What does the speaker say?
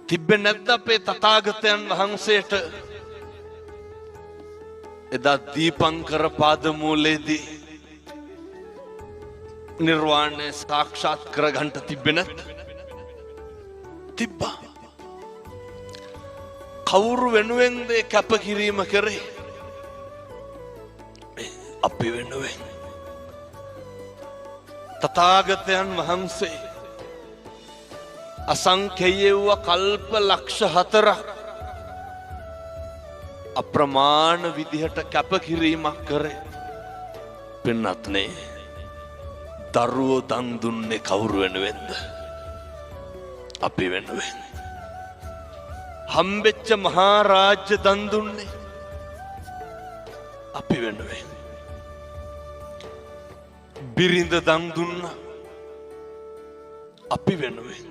තිබ්බේ නැද්ද අපේ තථාගතයන් වහන්සේට එදා දීපංකර පාදමූලයේදී නිර්වාණය සාක්ෂාත් කරගන්න තිබ්බේ නැද්ද? තිබ්බා. කවුරු වෙනුවෙන්ද කැපකිරීම කරේ? අපි වෙනුවෙන්. තථාගතයන් වහන්සේ අසංඛේය වූ කල්ප ලක්ෂ 4ක් අප්‍රමාණ විදිහට කැපකිරීමක් කරේ. පින්වත්නි, දරුවෝ දන් දුන්නේ කවුරු වෙනුවෙන්ද? අපි වෙනුවෙන්. හම්බෙච්ච මහා රාජ්‍ය දන් දුන්නේ අපි වෙනුවෙන්. බිරිඳ දන් දුන්නා අපි වෙනුවෙන්.